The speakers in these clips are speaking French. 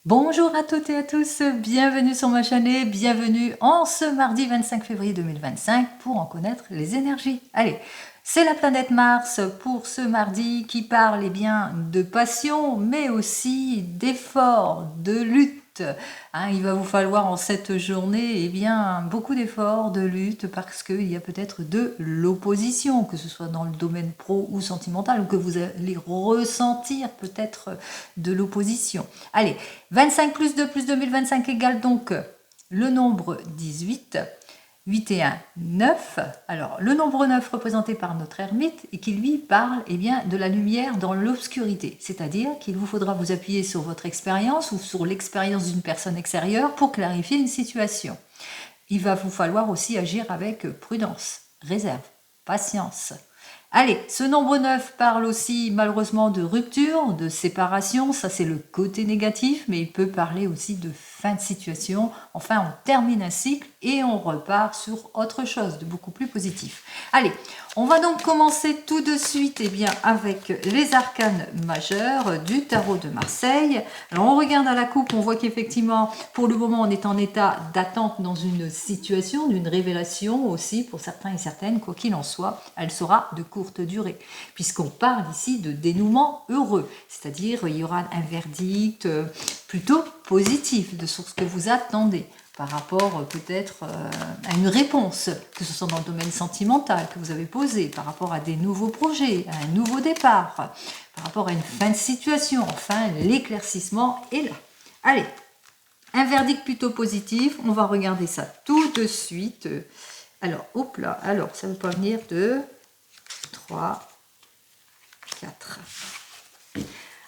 Bonjour à toutes et à tous, bienvenue sur ma chaîne et bienvenue en ce mardi 25 février 2025 pour en connaître les énergies. Allez, c'est la planète Mars pour ce mardi qui parle bien de passion mais aussi d'efforts, de lutte. Il va vous falloir en cette journée bien, beaucoup d'efforts, de lutte parce qu'il y a peut-être de l'opposition, que ce soit dans le domaine pro ou sentimental ou que vous allez ressentir peut-être de l'opposition. Allez, 25 plus 2 plus 2025 égale donc le nombre 18. 8 et 1, 9. Alors, le nombre 9 représenté par notre ermite et qui lui parle bien, de la lumière dans l'obscurité. C'est-à-dire qu'il vous faudra vous appuyer sur votre expérience ou sur l'expérience d'une personne extérieure pour clarifier une situation. Il va vous falloir aussi agir avec prudence, réserve, patience. Allez, ce nombre 9 parle aussi malheureusement de rupture, de séparation, ça c'est le côté négatif, mais il peut parler aussi de fin de situation. Enfin, on termine un cycle et on repart sur autre chose de beaucoup plus positif. Allez, on va donc commencer tout de suite bien, avec les arcanes majeurs du tarot de Marseille. Alors on regarde à la coupe, on voit qu'effectivement, pour le moment, on est en état d'attente dans une situation, d'une révélation aussi pour certains et certaines, quoi qu'il en soit, elle sera de courte durée, puisqu'on parle ici de dénouement heureux, c'est-à-dire il y aura un verdict plutôt positif de ce que vous attendez par rapport peut-être à une réponse, que ce soit dans le domaine sentimental que vous avez posé, par rapport à des nouveaux projets, à un nouveau départ, par rapport à une fin de situation. Enfin, l'éclaircissement est là. Allez, un verdict plutôt positif, on va regarder ça tout de suite. Alors, hop là, alors ça ne peut pas venir de 3, 4.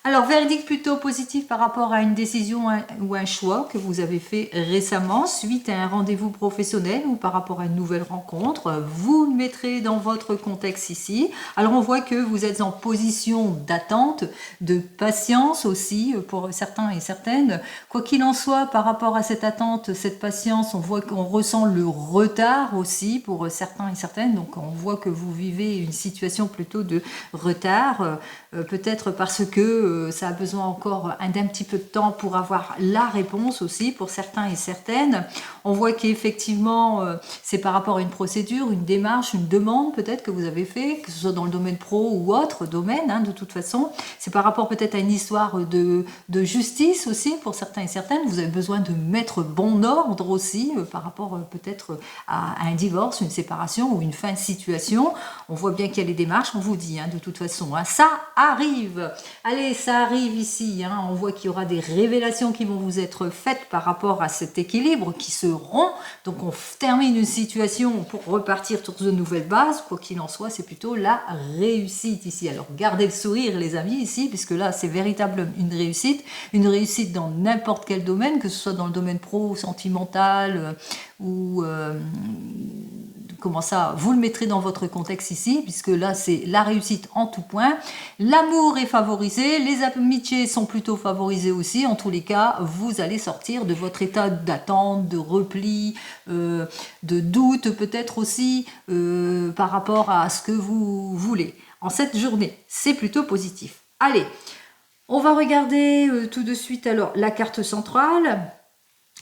Alors, verdict plutôt positif par rapport à une décision ou un choix que vous avez fait récemment suite à un rendez-vous professionnel ou par rapport à une nouvelle rencontre. Vous le mettrez dans votre contexte ici. Alors, on voit que vous êtes en position d'attente, de patience aussi pour certains et certaines. Quoi qu'il en soit, par rapport à cette attente, cette patience, on voit qu'on ressent le retard aussi pour certains et certaines. Donc, on voit que vous vivez une situation plutôt de retard, peut-être parce que ça a besoin encore d'un petit peu de temps pour avoir la réponse aussi pour certains et certaines. On voit qu'effectivement, c'est par rapport à une procédure, une démarche, une demande peut-être que vous avez fait, que ce soit dans le domaine pro ou autre domaine, de toute façon. C'est par rapport peut-être à une histoire de justice aussi pour certains et certaines. Vous avez besoin de mettre bon ordre aussi par rapport peut-être à un divorce, une séparation ou une fin de situation. On voit bien qu'il y a les démarches, on vous dit de toute façon. Ça arrive. Allez, ça arrive ici. On voit qu'il y aura des révélations qui vont vous être faites par rapport à cet équilibre qui se rompt. Donc on termine une situation pour repartir sur de nouvelles bases. Quoi qu'il en soit, c'est plutôt la réussite ici. Alors gardez le sourire les amis ici, puisque là c'est véritablement une réussite dans n'importe quel domaine, que ce soit dans le domaine pro, sentimental ou comment ça, vous le mettrez dans votre contexte ici, puisque là c'est la réussite en tout point. L'amour est favorisé, les amitiés sont plutôt favorisées aussi. En tous les cas, vous allez sortir de votre état d'attente, de repli, de doute peut-être aussi par rapport à ce que vous voulez. En cette journée, c'est plutôt positif. Allez, on va regarder tout de suite alors la carte centrale.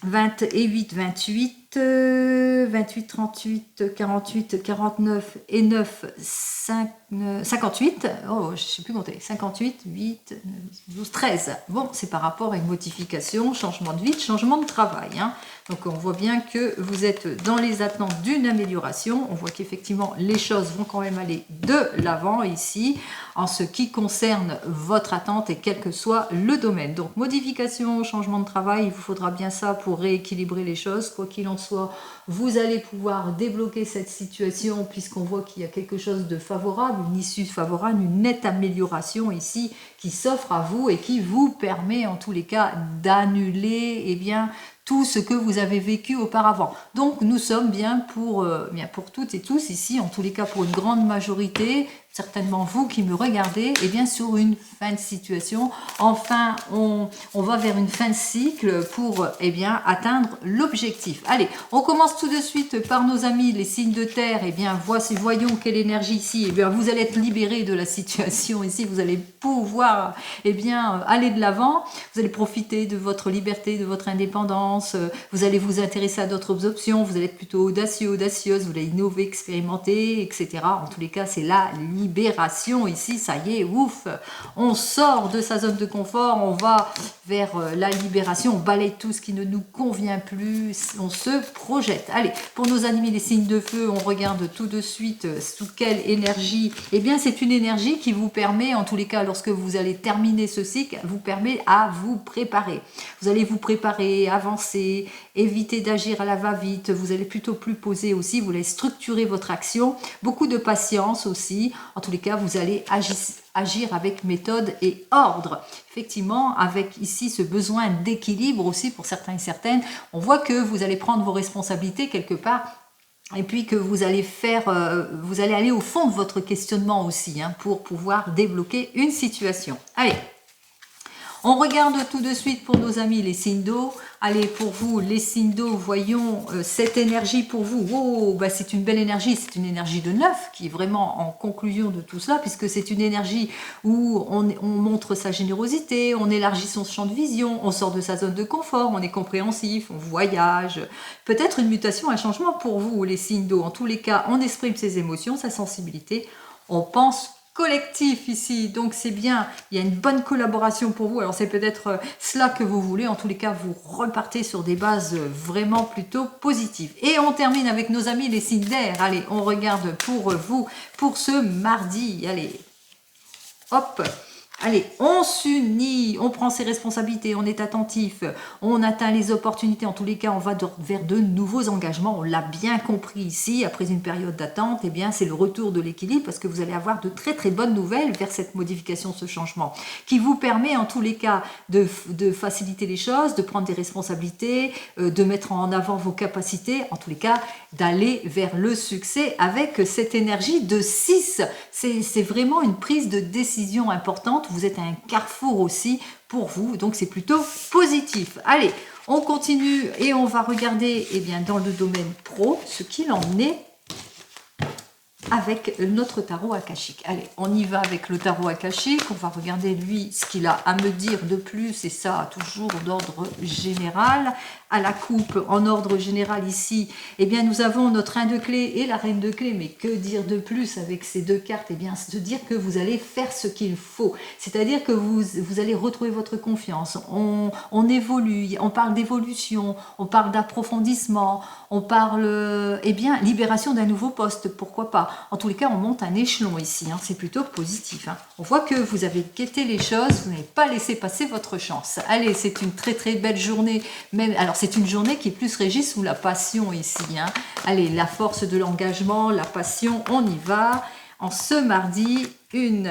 28, 28, 28, 38, 48, 49 et 9, 58. Oh, je ne sais plus compter. 58, 8, 9, 12, 13. Bon, c'est par rapport à une modification, changement de vie, changement de travail. Donc, on voit bien que vous êtes dans les attentes d'une amélioration. On voit qu'effectivement, les choses vont quand même aller de l'avant ici en ce qui concerne votre attente et quel que soit le domaine. Donc, modification, changement de travail, il vous faudra bien ça pour rééquilibrer les choses. Quoi qu'il en soit, vous allez pouvoir débloquer cette situation puisqu'on voit qu'il y a quelque chose de favorable, une issue favorable, une nette amélioration ici qui s'offre à vous et qui vous permet en tous les cas d'annuler tout ce que vous avez vécu auparavant. Donc nous sommes bien pour toutes et tous ici, en tous les cas pour une grande majorité, certainement vous qui me regardez, eh bien sur une fin de situation. Enfin, on va vers une fin de cycle pour eh bien atteindre l'objectif. Allez, on commence tout de suite par nos amis les signes de terre. Eh bien, voyons quelle énergie ici. Eh bien, vous allez être libérés de la situation ici. Vous allez pouvoir eh bien aller de l'avant. Vous allez profiter de votre liberté, de votre indépendance. Vous allez vous intéresser à d'autres options. Vous allez être plutôt audacieux, audacieuse. Vous allez innover, expérimenter, etc. En tous les cas, c'est la libération ici. Ça y est, ouf, on sort de sa zone de confort, on va vers la libération, on balaye tout ce qui ne nous convient plus, on se projette. Allez, pour nos amis les signes de feu, on regarde tout de suite sous quelle énergie. Eh bien, c'est une énergie qui vous permet, en tous les cas, lorsque vous allez terminer ce cycle, vous permet à vous préparer. Vous allez vous préparer, avancer, éviter d'agir à la va-vite. Vous allez plutôt plus poser aussi, vous allez structurer votre action. Beaucoup de patience aussi. En tous les cas, vous allez agir avec méthode et ordre. Effectivement, avec ici ce besoin d'équilibre aussi pour certains et certaines, on voit que vous allez prendre vos responsabilités quelque part et puis que vous allez vous allez aller au fond de votre questionnement aussi pour pouvoir débloquer une situation. Allez, on regarde tout de suite pour nos amis les signes d'eau. Allez, pour vous, les signes d'eau, voyons cette énergie pour vous. Oh, bah c'est une belle énergie, c'est une énergie de neuf qui est vraiment en conclusion de tout cela, puisque c'est une énergie où on montre sa générosité, on élargit son champ de vision, on sort de sa zone de confort, on est compréhensif, on voyage. Peut-être une mutation, un changement pour vous, les signes d'eau. En tous les cas, on exprime ses émotions, sa sensibilité, on pense collectif ici, donc c'est bien, il y a une bonne collaboration pour vous. Alors c'est peut-être cela que vous voulez, en tous les cas vous repartez sur des bases vraiment plutôt positives. Et on termine avec nos amis les signes d'air. Allez, on regarde pour vous pour ce mardi. Allez, hop, allez, on s'unit, on prend ses responsabilités, on est attentif, on atteint les opportunités. En tous les cas, on va vers de nouveaux engagements. On l'a bien compris ici, après une période d'attente, eh bien, c'est le retour de l'équilibre parce que vous allez avoir de très très bonnes nouvelles vers cette modification, ce changement, qui vous permet en tous les cas de faciliter les choses, de prendre des responsabilités, de mettre en avant vos capacités, en tous les cas, d'aller vers le succès avec cette énergie de 6. C'est vraiment une prise de décision importante. Vous êtes à un carrefour aussi pour vous, donc c'est plutôt positif. Allez, on continue et on va regarder eh bien, dans le domaine pro ce qu'il en est avec notre tarot akashique. Allez, on y va avec le tarot akashique. On va regarder lui ce qu'il a à me dire de plus, et ça toujours d'ordre général. À la coupe, en ordre général ici, eh bien nous avons notre reine de clé et la reine de clé. Mais que dire de plus avec ces deux cartes? Eh bien se dire que vous allez faire ce qu'il faut. C'est-à-dire que vous allez retrouver votre confiance. On évolue, on parle d'évolution, on parle d'approfondissement, on parle, eh bien, libération d'un nouveau poste, pourquoi pas. En tous les cas, on monte un échelon ici, c'est plutôt positif. On voit que vous avez guetté les choses, vous n'avez pas laissé passer votre chance. Allez, c'est une très très belle journée. Même, alors c'est une journée qui est plus régie sous la passion ici. Allez, la force de l'engagement, la passion, on y va. En ce mardi, 1,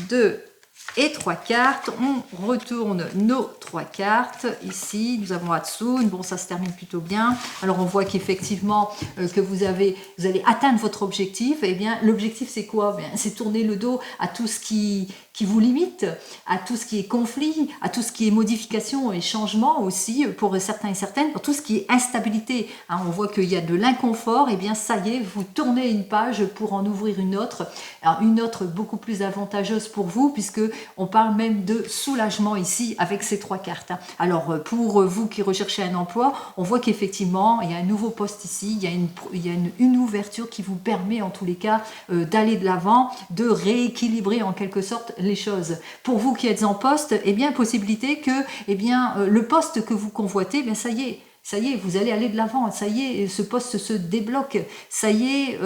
2 et 3 cartes. On retourne nos 3 cartes. Ici, nous avons Hatsune. Bon, ça se termine plutôt bien. Alors, on voit qu'effectivement, que vous allez atteindre votre objectif. Eh bien, l'objectif, c'est quoi? C'est tourner le dos à tout ce qui vous limite, à tout ce qui est conflit, à tout ce qui est modification et changement aussi pour certains et certaines, pour tout ce qui est instabilité. On voit qu'il y a de l'inconfort. Eh bien, ça y est, vous tournez une page pour en ouvrir une autre. Alors, une autre beaucoup plus avantageuse pour vous, puisque on parle même de soulagement ici avec ces 3 cartes. Alors pour vous qui recherchez un emploi, on voit qu'effectivement il y a un nouveau poste ici, il y a une ouverture qui vous permet en tous les cas d'aller de l'avant, de rééquilibrer en quelque sorte les choses. Pour vous qui êtes en poste, eh bien possibilité que le poste que vous convoitez, eh bien ça y est. Ça y est, vous allez aller de l'avant, ça y est, ce poste se débloque, ça y est,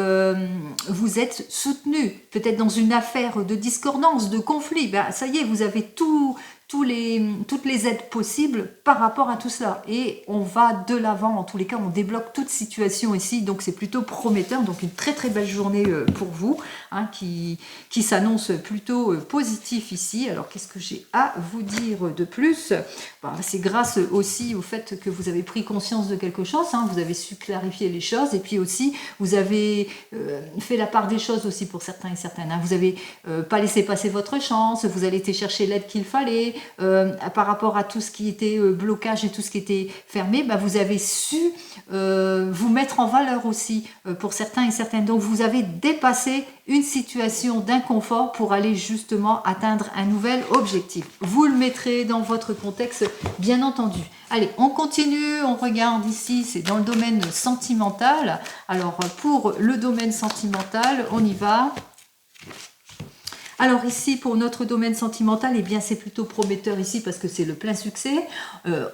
vous êtes soutenu, peut-être dans une affaire de discordance, de conflit, ça y est, vous avez tout toutes les aides possibles par rapport à tout cela. Et on va de l'avant, en tous les cas, on débloque toute situation ici, donc c'est plutôt prometteur. Donc une très très belle journée pour vous, hein, qui s'annonce plutôt positif ici. Alors qu'est-ce que j'ai à vous dire de plus? C'est grâce aussi au fait que vous avez pris conscience de quelque chose, hein, vous avez su clarifier les choses, et puis aussi vous avez fait la part des choses aussi pour certains et certaines. Hein. Vous n'avez pas laissé passer votre chance, vous avez été chercher l'aide qu'il fallait, par rapport à tout ce qui était blocage et tout ce qui était fermé, vous avez su vous mettre en valeur aussi pour certains et certaines. Donc vous avez dépassé une situation d'inconfort pour aller justement atteindre un nouvel objectif. Vous le mettrez dans votre contexte, bien entendu. Allez, on continue, on regarde ici, c'est dans le domaine sentimental. Alors pour le domaine sentimental, on y va. Alors ici, pour notre domaine sentimental, eh bien c'est plutôt prometteur ici parce que c'est le plein succès.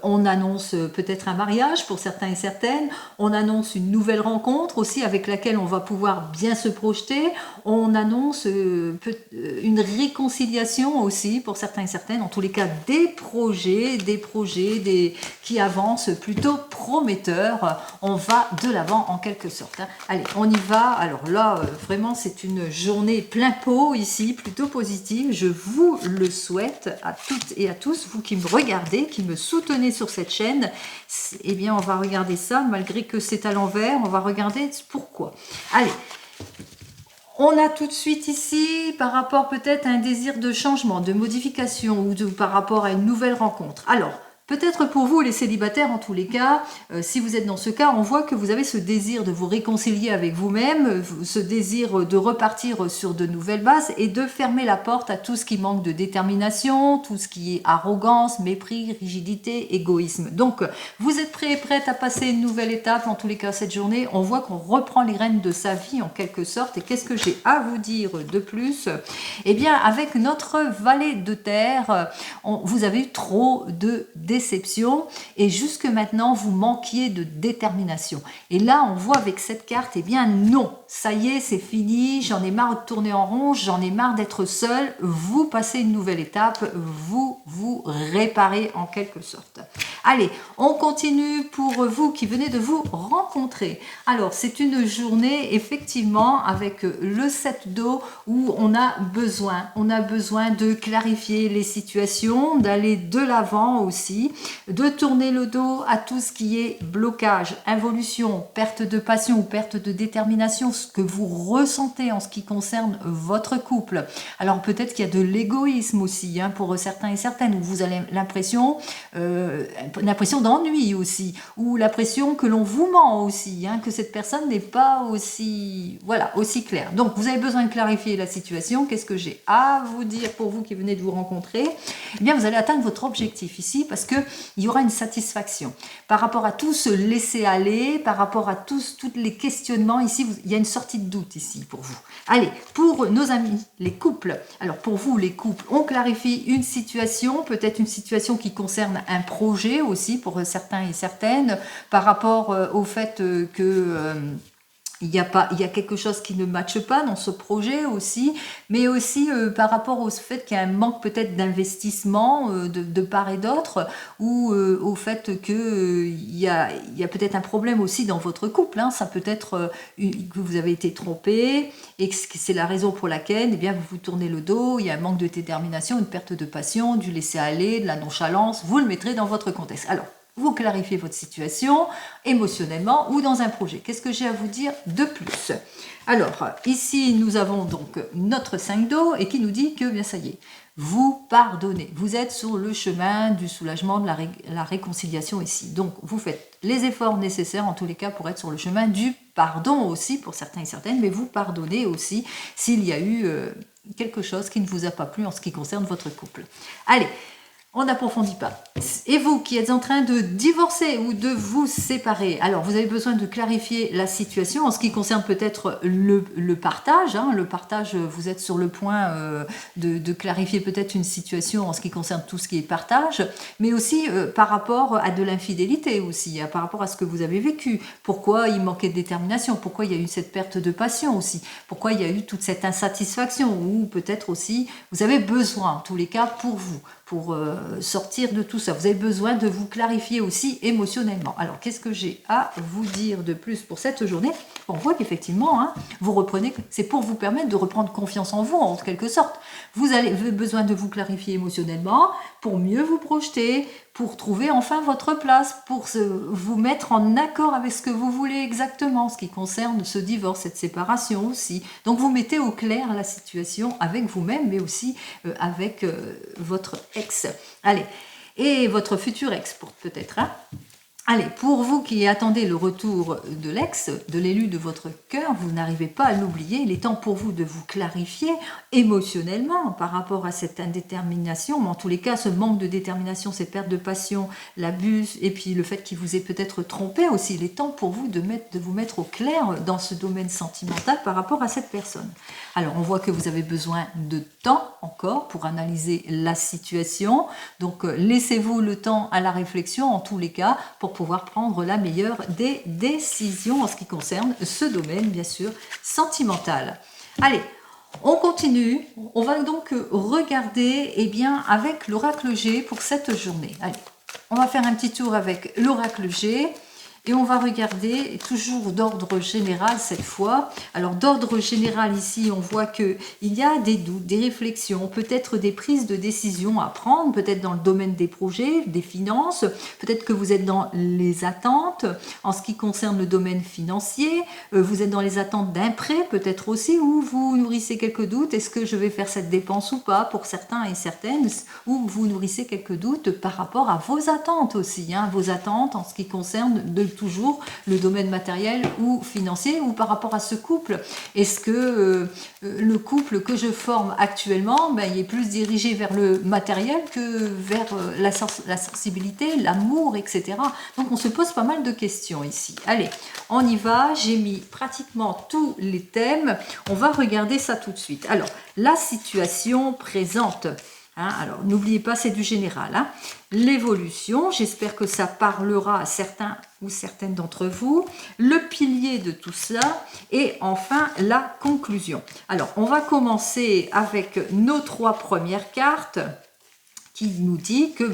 On annonce peut-être un mariage pour certains et certaines. On annonce une nouvelle rencontre aussi avec laquelle on va pouvoir bien se projeter. On annonce une réconciliation aussi pour certains et certaines. En tous les cas, des projets qui avancent plutôt prometteurs. On va de l'avant en quelque sorte. Hein. Allez, on y va. Alors là, vraiment, c'est une journée plein pot ici, plutôt positive. Je vous le souhaite à toutes et à tous, vous qui me regardez, qui me soutenez sur cette chaîne. Eh bien, on va regarder ça, malgré que c'est à l'envers, on va regarder pourquoi. Allez, on a tout de suite ici, par rapport peut-être à un désir de changement, de modification, ou par rapport à une nouvelle rencontre. Alors, peut-être pour vous, les célibataires, en tous les cas, si vous êtes dans ce cas, on voit que vous avez ce désir de vous réconcilier avec vous-même, ce désir de repartir sur de nouvelles bases et de fermer la porte à tout ce qui manque de détermination, tout ce qui est arrogance, mépris, rigidité, égoïsme. Donc, vous êtes prêts et prêtes à passer une nouvelle étape, en tous les cas, cette journée. On voit qu'on reprend les rênes de sa vie, en quelque sorte. Et qu'est-ce que j'ai à vous dire de plus? Eh bien, avec notre valet de terre, vous avez eu trop de déception et jusque maintenant vous manquiez de détermination. Et là on voit avec cette carte, eh bien non, ça y est, c'est fini, j'en ai marre de tourner en rond, j'en ai marre d'être seul. Vous passez une nouvelle étape, vous réparez en quelque sorte. Allez, on continue pour vous qui venez de vous rencontrer. Alors c'est une journée effectivement avec le 7 d'eau où on a besoin de clarifier les situations, d'aller de l'avant aussi, de tourner le dos à tout ce qui est blocage, involution, perte de passion ou perte de détermination, ce que vous ressentez en ce qui concerne votre couple. Alors peut-être qu'il y a de l'égoïsme aussi, hein, pour certains et certaines, où vous avez l'impression d'ennui aussi, ou l'impression que l'on vous ment aussi, hein, que cette personne n'est pas aussi claire. Donc vous avez besoin de clarifier la situation. Qu'est-ce que j'ai à vous dire pour vous qui venez de vous rencontrer? Eh bien vous allez atteindre votre objectif ici parce que il y aura une satisfaction par rapport à tout ce laisser aller, par rapport à tous les questionnements ici. Il y a une sortie de doute ici pour vous. Allez, pour nos amis les couples, alors pour vous les couples, on clarifie une situation, peut-être une situation qui concerne un projet aussi pour certains et certaines, par rapport au fait que il y a quelque chose qui ne matche pas dans ce projet aussi, mais aussi par rapport au fait qu'il y a un manque peut-être d'investissement de part et d'autre, ou au fait que il y a peut-être un problème aussi dans votre couple. Hein. Ça peut être que vous avez été trompé et que c'est la raison pour laquelle eh bien, vous vous tournez le dos, il y a un manque de détermination, une perte de passion, du laisser-aller, de la nonchalance. Vous le mettrez dans votre contexte. Alors, vous clarifiez votre situation émotionnellement ou dans un projet. Qu'est-ce que j'ai à vous dire de plus? Alors, ici, nous avons donc notre 5 d'eau et qui nous dit que, bien ça y est, vous pardonnez. Vous êtes sur le chemin du soulagement, de la réconciliation ici. Donc, vous faites les efforts nécessaires, en tous les cas, pour être sur le chemin du pardon aussi, pour certains et certaines, mais vous pardonnez aussi s'il y a eu quelque chose qui ne vous a pas plu en ce qui concerne votre couple. Allez, on n'approfondit pas. Et vous qui êtes en train de divorcer ou de vous séparer, alors vous avez besoin de clarifier la situation en ce qui concerne peut-être le partage. Hein. Le partage, vous êtes sur le point de clarifier peut-être une situation en ce qui concerne tout ce qui est partage, mais aussi par rapport à de l'infidélité aussi, hein, par rapport à ce que vous avez vécu. Pourquoi il manquait de détermination, pourquoi il y a eu cette perte de passion aussi, pourquoi il y a eu toute cette insatisfaction, ou peut-être aussi vous avez besoin, en tous les cas pour vous, pour sortir de tout ça. Vous avez besoin de vous clarifier aussi émotionnellement. Alors, qu'est-ce que j'ai à vous dire de plus pour cette journée? On voit qu'effectivement, hein, vous reprenez, c'est pour vous permettre de reprendre confiance en vous, en quelque sorte. Vous avez besoin de vous clarifier émotionnellement pour mieux vous projeter, pour trouver enfin votre place, pour vous mettre en accord avec ce que vous voulez exactement, ce qui concerne ce divorce, cette séparation aussi. Donc, vous mettez au clair la situation avec vous-même, mais aussi avec votre ex. Allez, et votre futur ex, peut-être, hein. Allez, pour vous qui attendez le retour de l'ex, de l'élu de votre cœur, vous n'arrivez pas à l'oublier, il est temps pour vous de vous clarifier émotionnellement par rapport à cette indétermination, mais en tous les cas, ce manque de détermination, cette perte de passion, l'abus, et puis le fait qu'il vous ait peut-être trompé aussi, il est temps pour vous de vous mettre au clair dans ce domaine sentimental par rapport à cette personne. Alors, on voit que vous avez besoin de temps encore pour analyser la situation, donc laissez-vous le temps à la réflexion en tous les cas pour pouvoir prendre la meilleure des décisions en ce qui concerne ce domaine, bien sûr, sentimental. Allez, on continue. On va donc regarder avec l'oracle G pour cette journée. Allez, on va faire un petit tour avec l'oracle G. Et on va regarder, toujours d'ordre général cette fois. Alors d'ordre général ici, on voit qu'il y a des doutes, des réflexions, peut-être des prises de décision à prendre, peut-être dans le domaine des projets, des finances, peut-être que vous êtes dans les attentes en ce qui concerne le domaine financier, vous êtes dans les attentes d'un prêt peut-être aussi, ou vous nourrissez quelques doutes, est-ce que je vais faire cette dépense ou pas pour certains et certaines, ou vous nourrissez quelques doutes par rapport à vos attentes aussi, hein, vos attentes en ce qui concerne toujours le domaine matériel ou financier, ou par rapport à ce couple. Est-ce que le couple que je forme actuellement, il est plus dirigé vers le matériel que vers la sensibilité, l'amour, etc. Donc on se pose pas mal de questions ici. Allez, on y va, j'ai mis pratiquement tous les thèmes, on va regarder ça tout de suite. Alors, la situation présente. Hein, alors, n'oubliez pas, c'est du général. Hein. L'évolution, j'espère que ça parlera à certains ou certaines d'entre vous. Le pilier de tout cela. Et enfin, la conclusion. Alors, on va commencer avec nos 3 premières cartes qui nous dit que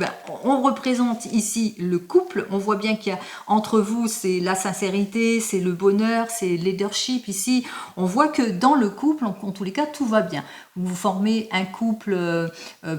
on représente ici le couple. On voit bien qu'il y a entre vous, c'est la sincérité, c'est le bonheur, c'est le leadership ici. On voit que dans le couple, en tous les cas, tout va bien. Vous formez un couple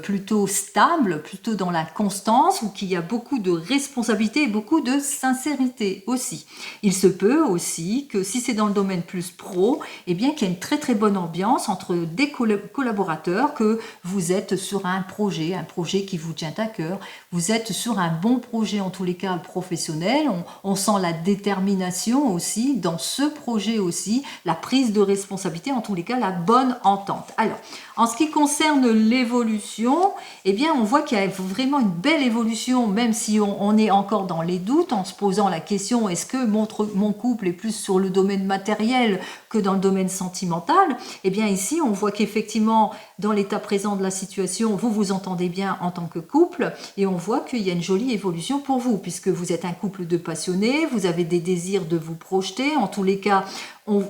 plutôt stable, plutôt dans la constance, ou qu'il y a beaucoup de responsabilité et beaucoup de sincérité aussi. Il se peut aussi que si c'est dans le domaine plus pro, qu'il y a une très très bonne ambiance entre des collaborateurs, que vous êtes sur un projet qui vous tient à cœur, vous êtes sur un bon projet en tous les cas professionnel, on sent la détermination aussi dans ce projet aussi, la prise de responsabilité, en tous les cas la bonne entente. Alors, en ce qui concerne l'évolution, on voit qu'il y a vraiment une belle évolution, même si on est encore dans les doutes, en se posant la question, est-ce que mon couple est plus sur le domaine matériel que dans le domaine sentimental? Ici, on voit qu'effectivement, dans l'état présent de la situation, vous vous entendez bien en tant que couple, et on voit qu'il y a une jolie évolution pour vous, puisque vous êtes un couple de passionnés, vous avez des désirs de vous projeter, en tous les cas,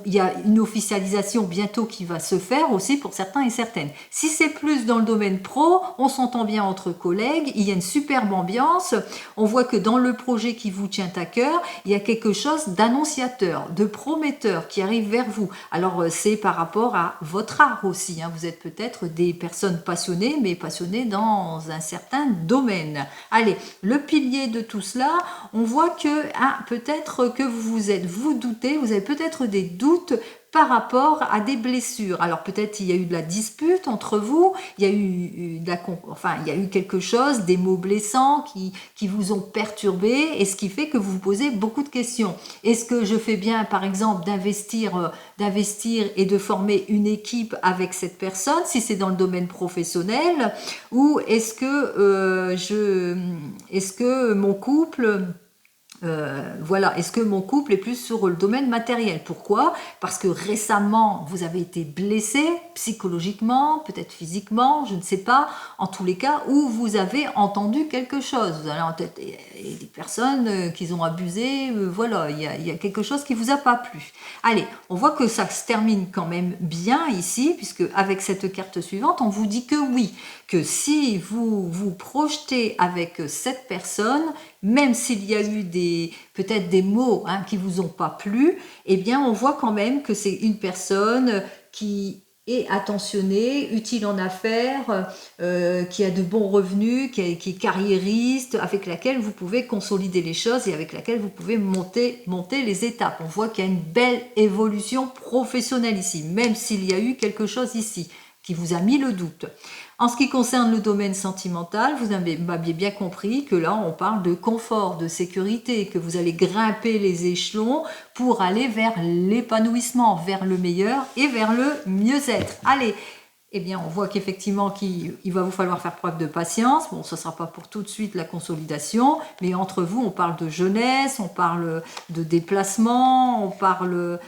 il y a une officialisation bientôt qui va se faire aussi pour certains et certaines. Si c'est plus dans le domaine pro, on s'entend bien entre collègues, il y a une superbe ambiance, on voit que dans le projet qui vous tient à cœur, il y a quelque chose d'annonciateur, de prometteur qui arrive vers vous. Alors c'est par rapport à votre art aussi, hein. Vous êtes peut-être des personnes passionnées, mais passionnées dans un certain domaine. Allez, le pilier de tout cela, on voit que peut-être que vous doutez, vous avez peut-être des doutes par rapport à des blessures. Alors peut-être il y a eu de la dispute entre vous, il y a eu il y a eu quelque chose, des mots blessants qui vous ont perturbé, et ce qui fait que vous vous posez beaucoup de questions. Est-ce que je fais bien, par exemple, d'investir et de former une équipe avec cette personne, si c'est dans le domaine professionnel, ou est-ce que mon couple voilà, est-ce que mon couple est plus sur le domaine matériel? Pourquoi? Parce que récemment, vous avez été blessé psychologiquement, peut-être physiquement, je ne sais pas, en tous les cas, où vous avez entendu quelque chose. Vous allez en tête des personnes qui ont abusé, voilà, il y a quelque chose qui vous a pas plu. Allez, on voit que ça se termine quand même bien ici, puisque avec cette carte suivante, on vous dit que oui, que si vous vous projetez avec cette personne, même s'il y a eu peut-être des mots qui vous ont pas plu, eh bien on voit quand même que c'est une personne qui est attentionnée, utile en affaires, qui a de bons revenus, qui est carriériste, avec laquelle vous pouvez consolider les choses et avec laquelle vous pouvez monter les étapes. On voit qu'il y a une belle évolution professionnelle ici, même s'il y a eu quelque chose ici qui vous a mis le doute. En ce qui concerne le domaine sentimental, vous m'aviez bien compris que là, on parle de confort, de sécurité, que vous allez grimper les échelons pour aller vers l'épanouissement, vers le meilleur et vers le mieux-être. Allez, eh bien, on voit qu'effectivement, il va vous falloir faire preuve de patience. Bon, ce ne sera pas pour tout de suite la consolidation, mais entre vous, on parle de jeunesse, on parle de déplacement, on parle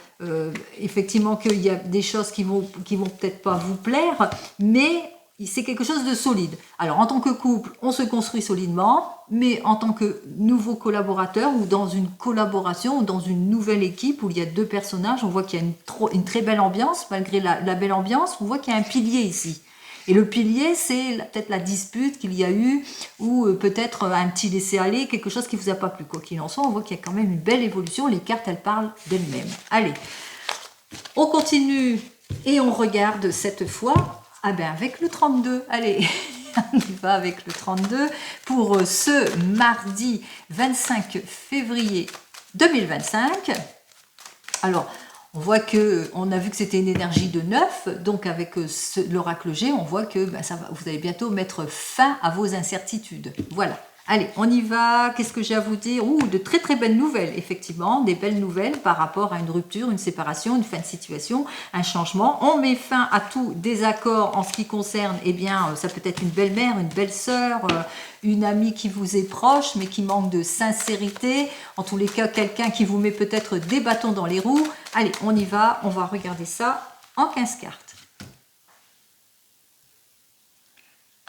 effectivement qu'il y a des choses qui vont peut-être pas vous plaire, mais c'est quelque chose de solide. Alors, en tant que couple, on se construit solidement, mais en tant que nouveau collaborateur ou dans une collaboration ou dans une nouvelle équipe où il y a deux personnages, on voit qu'il y a une très belle ambiance, malgré la belle ambiance, on voit qu'il y a un pilier ici. Et le pilier, c'est peut-être la dispute qu'il y a eu, ou peut-être un petit laisser-aller, quelque chose qui ne vous a pas plu. Quoi qu'il en soit, on voit qu'il y a quand même une belle évolution, les cartes, elles parlent d'elles-mêmes. Allez, on continue et on regarde cette fois avec le 32. Allez, on y va avec le 32 pour ce mardi 25 février 2025. Alors, on voit on a vu que c'était une énergie de 9, donc avec l'oracle G, on voit que vous allez bientôt mettre fin à vos incertitudes. Voilà. Allez, on y va. Qu'est-ce que j'ai à vous dire? De très très belles nouvelles, effectivement, des belles nouvelles par rapport à une rupture, une séparation, une fin de situation, un changement. On met fin à tout désaccord en ce qui concerne, ça peut être une belle-mère, une belle-sœur, une amie qui vous est proche, mais qui manque de sincérité. En tous les cas, quelqu'un qui vous met peut-être des bâtons dans les roues. Allez, on y va. On va regarder ça en 15 cartes.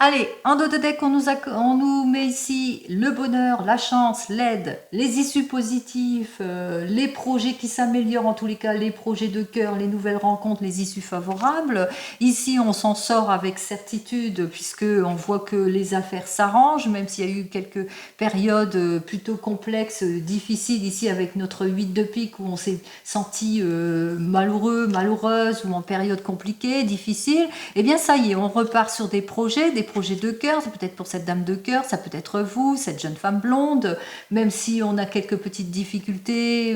Allez, en dos de deck, on nous met ici le bonheur, la chance, l'aide, les issues positives, les projets qui s'améliorent, en tous les cas, les projets de cœur, les nouvelles rencontres, les issues favorables. Ici, on s'en sort avec certitude puisque on voit que les affaires s'arrangent, même s'il y a eu quelques périodes plutôt complexes, difficiles ici avec notre 8 de pique où on s'est senti malheureux, malheureuse ou en période compliquée, difficile. Eh bien, ça y est, on repart sur des projets de cœur, c'est peut-être pour cette dame de cœur, ça peut être vous, cette jeune femme blonde, même si on a quelques petites difficultés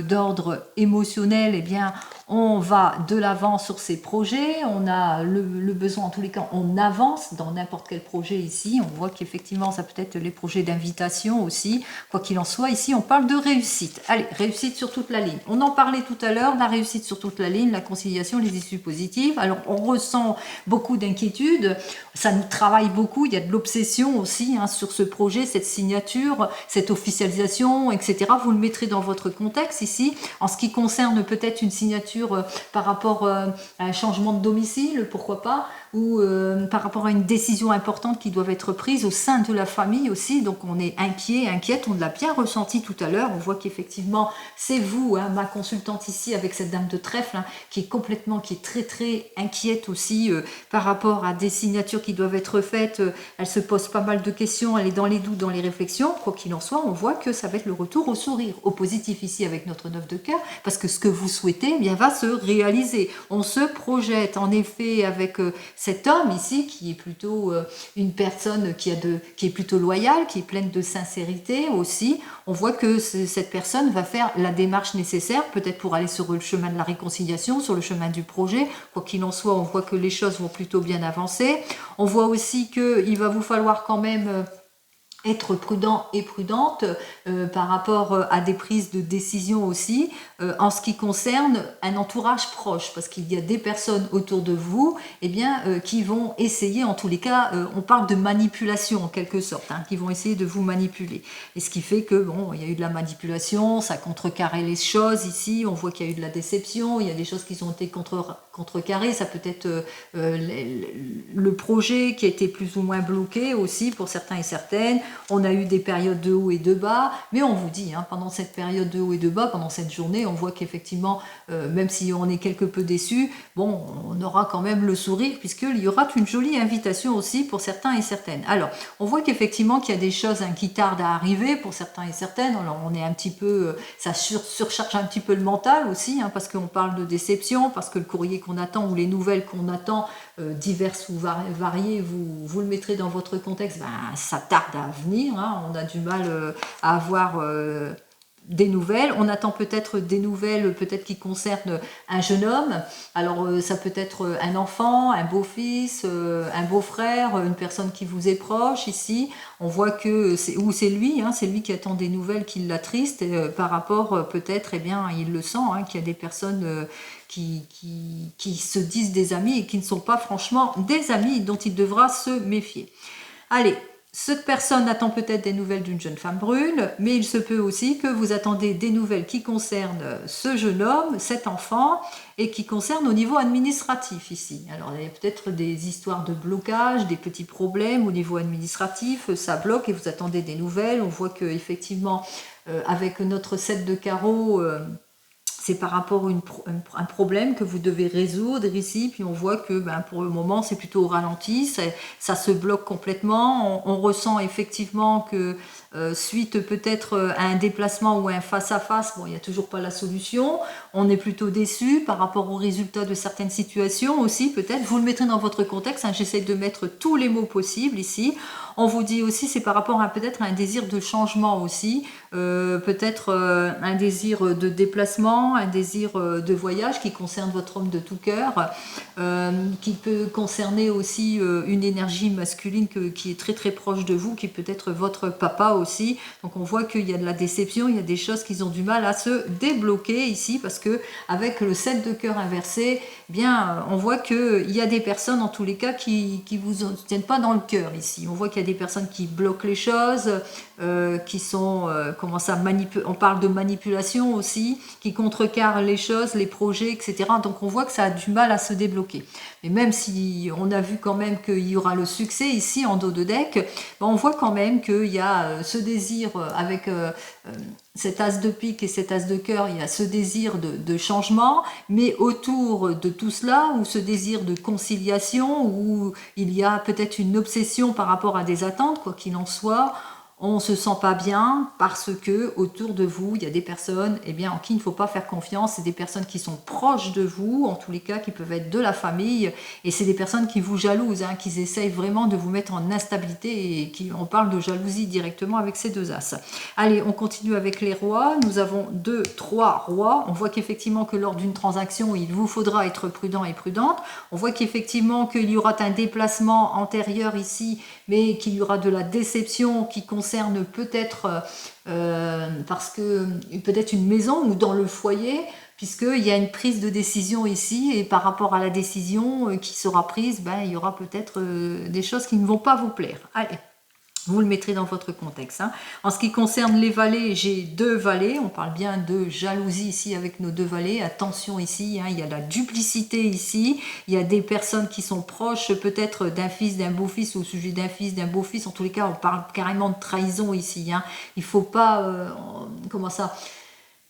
d'ordre émotionnel, eh bien on va de l'avant sur ces projets, on a le besoin, en tous les cas, on avance dans n'importe quel projet ici, on voit qu'effectivement ça peut être les projets d'invitation aussi, quoi qu'il en soit, ici on parle de réussite. Allez, réussite sur toute la ligne. On en parlait tout à l'heure, la réussite sur toute la ligne, la conciliation, les issues positives. Alors on ressent beaucoup d'inquiétude, ça nous travaille beaucoup, il y a de l'obsession aussi sur ce projet, cette signature, cette officialisation, etc. Vous le mettrez dans votre contexte ici. En ce qui concerne peut-être une signature par rapport à un changement de domicile, pourquoi pas, ou par rapport à une décision importante qui doit être prise au sein de la famille aussi. Donc on est inquiète, on l'a bien ressenti tout à l'heure. On voit qu'effectivement c'est vous, ma consultante ici avec cette dame de trèfle, qui est très très inquiète aussi par rapport à des signatures qui doivent être faites. Elle se pose pas mal de questions, elle est dans les doutes, dans les réflexions. Quoi qu'il en soit, on voit que ça va être le retour au sourire, au positif ici avec notre 9 de cœur, parce que ce que vous souhaitez va se réaliser. On se projette en effet avec cet homme ici qui est plutôt une personne qui est plutôt loyale, qui est pleine de sincérité aussi. On voit que cette personne va faire la démarche nécessaire, peut-être pour aller sur le chemin de la réconciliation, sur le chemin du projet. Quoi qu'il en soit, on voit que les choses vont plutôt bien avancer. On voit aussi qu'il va vous falloir quand même être prudent et prudente par rapport à des prises de décision aussi en ce qui concerne un entourage proche, parce qu'il y a des personnes autour de vous qui vont essayer, en tous les cas, on parle de manipulation en quelque sorte, qui vont essayer de vous manipuler. Et ce qui fait que, bon, il y a eu de la manipulation, ça contrecarré les choses ici, on voit qu'il y a eu de la déception, il y a des choses qui ont été contrecarrées, ça peut être le projet qui a été plus ou moins bloqué aussi pour certains et certaines. On a eu des périodes de haut et de bas, mais on vous dit, pendant cette période de haut et de bas, pendant cette journée, on voit qu'effectivement, même si on est quelque peu déçu, bon, on aura quand même le sourire, puisqu'il y aura une jolie invitation aussi pour certains et certaines. Alors, on voit qu'effectivement qu'il y a des choses qui tardent à arriver pour certains et certaines. Alors, on est un petit peu, ça surcharge un petit peu le mental aussi, parce qu'on parle de déception, parce que le courrier qu'on attend ou les nouvelles qu'on attend, diverses ou variées, vous le mettrez dans votre contexte, ça tarde à venir, on a du mal à avoir des nouvelles. On attend peut-être des nouvelles peut-être qui concernent un jeune homme. Alors ça peut être un enfant, un beau-fils, un beau-frère, une personne qui vous est proche ici. On voit que c'est lui, c'est lui qui attend des nouvelles qui l'attriste par rapport peut-être, il le sent, qu'il y a des personnes qui se disent des amis et qui ne sont pas franchement des amis, dont il devra se méfier. Allez, cette personne attend peut-être des nouvelles d'une jeune femme brune, mais il se peut aussi que vous attendez des nouvelles qui concernent ce jeune homme, cet enfant, et qui concernent au niveau administratif ici. Alors il y a peut-être des histoires de blocage, des petits problèmes au niveau administratif, ça bloque et vous attendez des nouvelles. On voit qu'effectivement, avec notre 7 de carreau, c'est par rapport à un problème que vous devez résoudre ici, puis on voit que pour le moment c'est plutôt au ralenti, ça se bloque complètement, on ressent effectivement que suite peut-être à un déplacement ou à un face-à-face, bon, il n'y a toujours pas la solution, on est plutôt déçu par rapport aux résultats de certaines situations aussi, peut-être, vous le mettrez dans votre contexte, j'essaie de mettre tous les mots possibles ici. On vous dit aussi, c'est par rapport à peut-être un désir de changement aussi, peut-être un désir de déplacement, un désir de voyage qui concerne votre homme de tout cœur, qui peut concerner aussi une énergie masculine qui est très très proche de vous, qui peut être votre papa aussi. Donc on voit qu'il y a de la déception, il y a des choses qui ont du mal à se débloquer ici, parce que avec le 7 de cœur inversé, on voit qu'il y a des personnes en tous les cas qui vous tiennent pas dans le cœur ici. On voit qu'il y a des personnes qui bloquent les choses, qui sont, on parle de manipulation aussi, qui contrecarrent les choses, les projets, etc. Donc on voit que ça a du mal à se débloquer. Mais même si on a vu quand même qu'il y aura le succès ici en dos de deck, on voit quand même qu'il y a ce désir avec cet as de pique et cet as de cœur, il y a ce désir de changement, mais autour de tout cela, ou ce désir de conciliation, où il y a peut-être une obsession par rapport à des attentes, quoi qu'il en soit, on ne se sent pas bien parce que autour de vous, il y a des personnes en qui il ne faut pas faire confiance. C'est des personnes qui sont proches de vous, en tous les cas, qui peuvent être de la famille. Et c'est des personnes qui vous jalousent, qui essayent vraiment de vous mettre en instabilité et on parle de jalousie directement avec ces deux as. Allez, on continue avec les rois. Nous avons 2, 3 rois. On voit qu'effectivement que lors d'une transaction, il vous faudra être prudent et prudente. On voit qu'effectivement qu'il y aura un déplacement antérieur ici, mais qu'il y aura de la déception qui concerne peut-être parce que peut-être une maison ou dans le foyer, puisqu'il y a une prise de décision ici, et par rapport à la décision qui sera prise, il y aura peut-être des choses qui ne vont pas vous plaire. Allez, vous le mettrez dans votre contexte. En ce qui concerne les valets, j'ai 2 valets. On parle bien de jalousie ici avec nos 2 valets. Attention ici, il y a la duplicité ici. Il y a des personnes qui sont proches peut-être d'un fils, d'un beau-fils, au sujet d'un fils, d'un beau-fils. En tous les cas, on parle carrément de trahison ici. Il ne faut pas... comment ça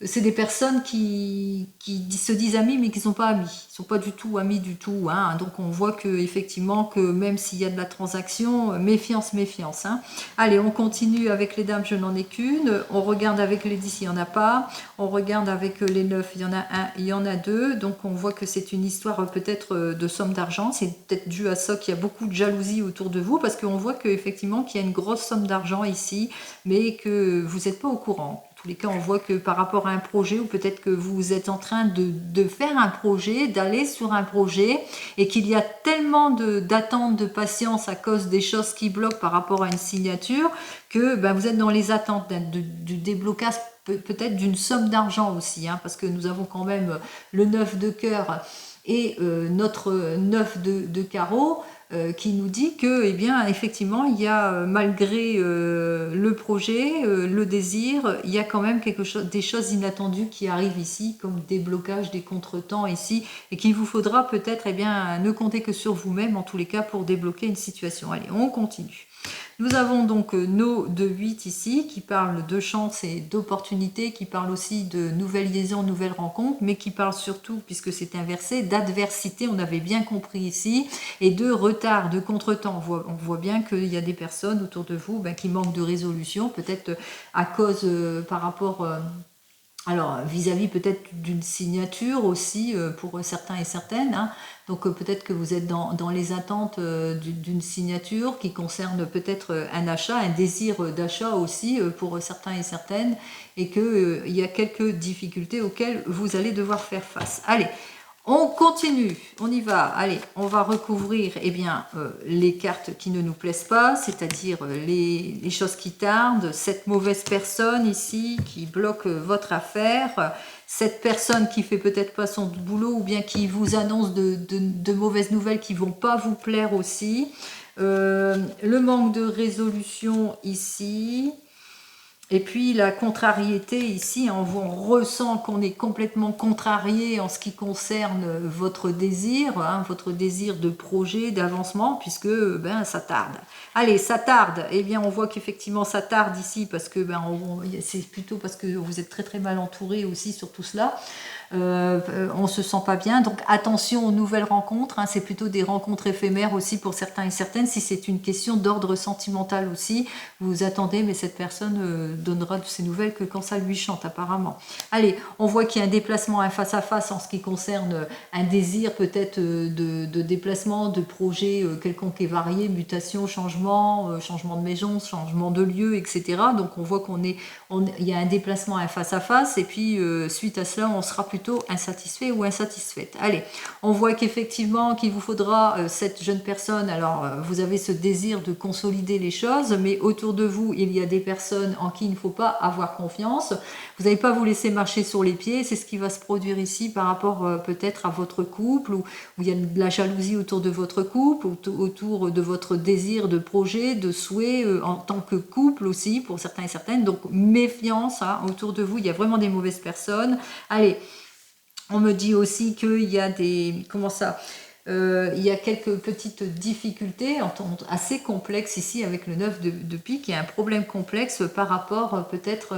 c'est des personnes qui se disent amis mais qui ne sont pas amis. Ils ne sont pas du tout amis du tout. Hein. Donc on voit que effectivement que même s'il y a de la transaction, méfiance, méfiance. Hein. Allez, on continue avec les dames, je n'en ai qu'une. On regarde avec les 10, il n'y en a pas. On regarde avec les 9, il y en a un, il y en a deux. Donc on voit que c'est une histoire peut-être de somme d'argent. C'est peut-être dû à ça qu'il y a beaucoup de jalousie autour de vous parce qu'on voit qu'effectivement qu'il y a une grosse somme d'argent ici, mais que vous n'êtes pas au courant. Tous les cas, on voit que par rapport à un projet, ou peut-être que vous êtes en train de faire un projet, d'aller sur un projet, et qu'il y a tellement d'attente, de patience à cause des choses qui bloquent par rapport à une signature, que ben, vous êtes dans les attentes du déblocage peut-être d'une somme d'argent aussi, hein, parce que nous avons quand même le 9 de cœur et notre 9 de carreau, qui nous dit que, eh bien, effectivement, il y a, malgré le projet, le désir, il y a quand même quelque chose, des choses inattendues qui arrivent ici, comme des blocages, des contretemps ici, et qu'il vous faudra peut-être, eh bien, ne compter que sur vous-même, en tous les cas, pour débloquer une situation. Allez, on continue. Nous avons donc nos 2-8 ici, qui parlent de chance et d'opportunité, qui parlent aussi de nouvelles liaisons, nouvelles rencontres, mais qui parlent surtout, puisque c'est inversé, d'adversité, on avait bien compris ici, et de retard, de contretemps. On voit bien qu'il y a des personnes autour de vous ben, qui manquent de résolution, peut-être à cause, par rapport... alors, vis-à-vis peut-être d'une signature aussi pour certains et certaines. Hein. Donc, peut-être que vous êtes dans les attentes d'une signature qui concerne peut-être un achat, un désir d'achat aussi pour certains et certaines, et qu'il y a quelques difficultés auxquelles vous allez devoir faire face. Allez, on continue, on y va. Allez, on va recouvrir eh bien, les cartes qui ne nous plaisent pas, c'est-à-dire les choses qui tardent, cette mauvaise personne ici qui bloque votre affaire, cette personne qui fait peut-être pas son boulot ou bien qui vous annonce de mauvaises nouvelles qui vont pas vous plaire aussi. Le manque de résolution ici. Et puis la contrariété ici, on ressent qu'on est complètement contrarié en ce qui concerne votre désir de projet, d'avancement, puisque ben, ça tarde. Allez, ça tarde. Eh bien, on voit qu'effectivement ça tarde ici, parce que ben, c'est plutôt parce que vous êtes très très mal entouré aussi sur tout cela. On se sent pas bien, donc attention aux nouvelles rencontres, hein, c'est plutôt des rencontres éphémères aussi pour certains et certaines, si c'est une question d'ordre sentimental aussi, vous attendez, mais cette personne donnera de ses nouvelles que quand ça lui chante apparemment. Allez, on voit qu'il y a un déplacement, un face-à-face en ce qui concerne un désir peut-être de déplacement, de projet quelconque et varié, mutation, changement, changement de maison, changement de lieu, etc. Donc on voit il y a un déplacement, un face-à-face, et puis suite à cela, on sera plutôt insatisfait ou insatisfaite. Allez, on voit qu'effectivement, qu'il vous faudra, cette jeune personne, alors vous avez ce désir de consolider les choses, mais autour de vous, il y a des personnes en qui il ne faut pas avoir confiance. Vous n'allez pas vous laisser marcher sur les pieds, c'est ce qui va se produire ici par rapport peut-être à votre couple, où il y a de la jalousie autour de votre couple, autour de votre désir de projet, de souhait en tant que couple aussi, pour certains et certaines. Donc méfiance, hein, autour de vous, il y a vraiment des mauvaises personnes. Allez, on me dit aussi qu'il y a des... Comment ça il y a quelques petites difficultés assez complexes ici avec le 9 de pique. Il y a un problème complexe par rapport peut-être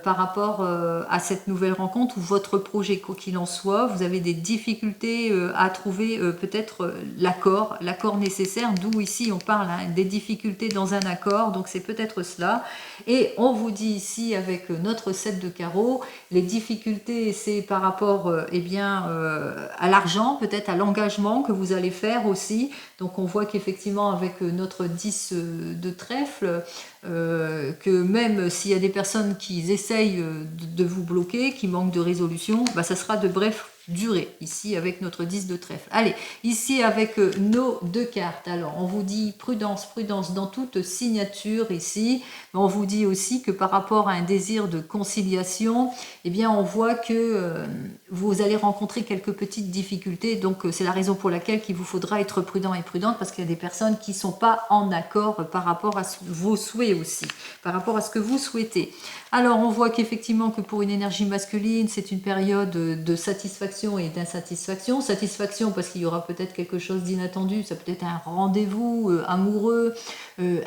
par rapport à cette nouvelle rencontre ou votre projet, quoi qu'il en soit. Vous avez des difficultés à trouver peut-être l'accord nécessaire, d'où ici on parle hein, des difficultés dans un accord, donc c'est peut-être cela. Et on vous dit ici avec notre 7 de carreau, les difficultés c'est par rapport à l'argent, peut-être à l'engagement que vous allez faire aussi. Donc on voit qu'effectivement avec notre 10 de trèfle, que même s'il y a des personnes qui essayent de vous bloquer, qui manquent de résolution, bah, ça sera de bref durée, ici avec notre 10 de trèfle. Allez, ici avec nos deux cartes, alors on vous dit prudence, prudence dans toute signature ici, mais on vous dit aussi que par rapport à un désir de conciliation, eh bien on voit que vous allez rencontrer quelques petites difficultés, donc c'est la raison pour laquelle il vous faudra être prudent et prudente, parce qu'il y a des personnes qui ne sont pas en accord par rapport à vos souhaits souhaitez aussi, par rapport à ce que vous souhaitez. Alors, on voit qu'effectivement que pour une énergie masculine, c'est une période de satisfaction et d'insatisfaction. Satisfaction parce qu'il y aura peut-être quelque chose d'inattendu, ça peut être un rendez-vous amoureux, une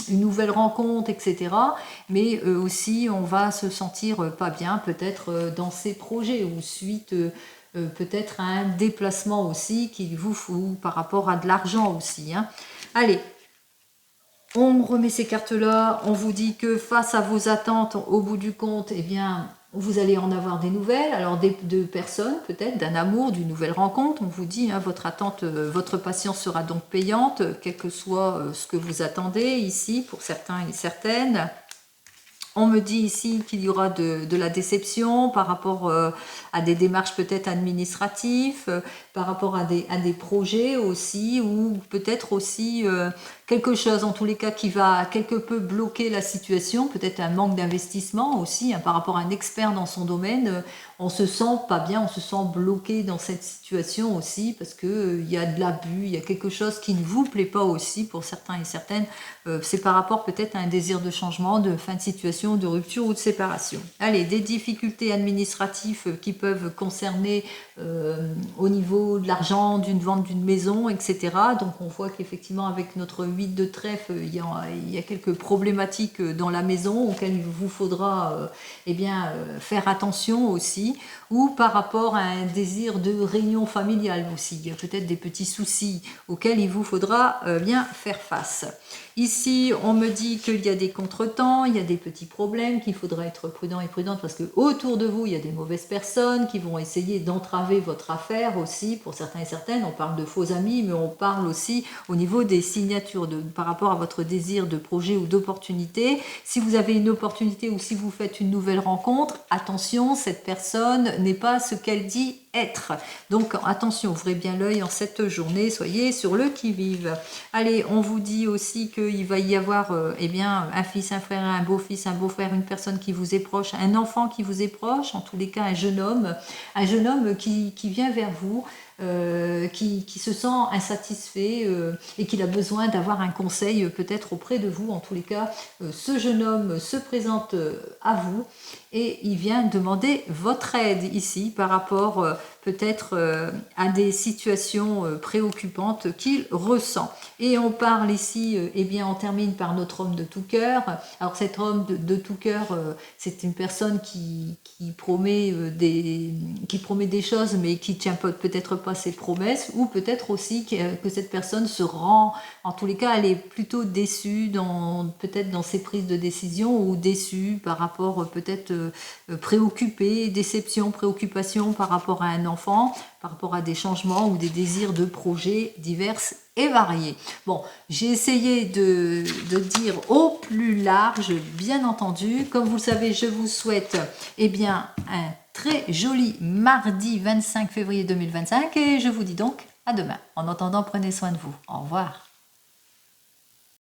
nouvelle rencontre, etc. Mais aussi, on va se sentir pas bien, peut-être dans ses projets ou suite peut-être à un déplacement aussi qu'il vous faut par rapport à de l'argent aussi. Hein. Allez. On remet ces cartes-là, on vous dit que face à vos attentes, au bout du compte, eh bien, vous allez en avoir des nouvelles, alors de personnes peut-être, d'un amour, d'une nouvelle rencontre. On vous dit, hein, votre attente, votre patience sera donc payante, quel que soit ce que vous attendez ici, pour certains et certaines. On me dit ici qu'il y aura de la déception par rapport à des démarches peut-être administratives, par rapport à des projets aussi, ou peut-être aussi quelque chose en tous les cas qui va quelque peu bloquer la situation, peut-être un manque d'investissement aussi, hein, par rapport à un expert dans son domaine. On se sent pas bien, on se sent bloqué dans cette situation aussi, parce qu'il y a de l'abus, il y a quelque chose qui ne vous plaît pas aussi pour certains et certaines. C'est par rapport peut-être à un désir de changement, de fin de situation, de rupture ou de séparation. Allez, des difficultés administratives qui peuvent concerner au niveau de l'argent, d'une vente d'une maison, etc. Donc on voit qu'effectivement avec notre 8 de trèfle, il y a quelques problématiques dans la maison auxquelles il vous faudra faire attention aussi, ou par rapport à un désir de réunion familiale aussi. Il y a peut-être des petits soucis auxquels il vous faudra bien faire face. Ici, on me dit qu'il y a des contretemps, il y a des petits problèmes, qu'il faudra être prudent et prudente parce que autour de vous, il y a des mauvaises personnes qui vont essayer d'entraver votre affaire aussi. Pour certains et certaines, on parle de faux amis, mais on parle aussi au niveau des signatures par rapport à votre désir de projet ou d'opportunité. Si vous avez une opportunité ou si vous faites une nouvelle rencontre, attention, cette personne n'est pas ce qu'elle dit être. Donc attention, ouvrez bien l'œil en cette journée, soyez sur le qui-vive. Allez, on vous dit aussi qu'il va y avoir un fils, un frère, un beau-fils, un beau-frère, une personne qui vous est proche, un enfant qui vous est proche, en tous les cas un jeune homme qui vient vers vous, qui se sent insatisfait et qui a besoin d'avoir un conseil peut-être auprès de vous. En tous les cas, ce jeune homme se présente à vous et il vient demander votre aide ici par rapport peut-être à des situations préoccupantes qu'il ressent. Et on parle ici, on termine par notre homme de tout cœur. Alors cet homme de tout cœur, c'est une personne qui promet des choses mais qui tient peut-être pas ses promesses, ou peut-être aussi que cette personne se rend, en tous les cas elle est plutôt déçue peut-être dans ses prises de décision, ou déçue par rapport peut-être préoccupée, déception, préoccupation par rapport à un enfant, par rapport à des changements ou des désirs de projets divers et variés. Bon, j'ai essayé de dire au plus large, bien entendu. Comme vous le savez, je vous souhaite un très joli mardi 25 février 2025 et je vous dis donc à demain. En attendant, prenez soin de vous. Au revoir.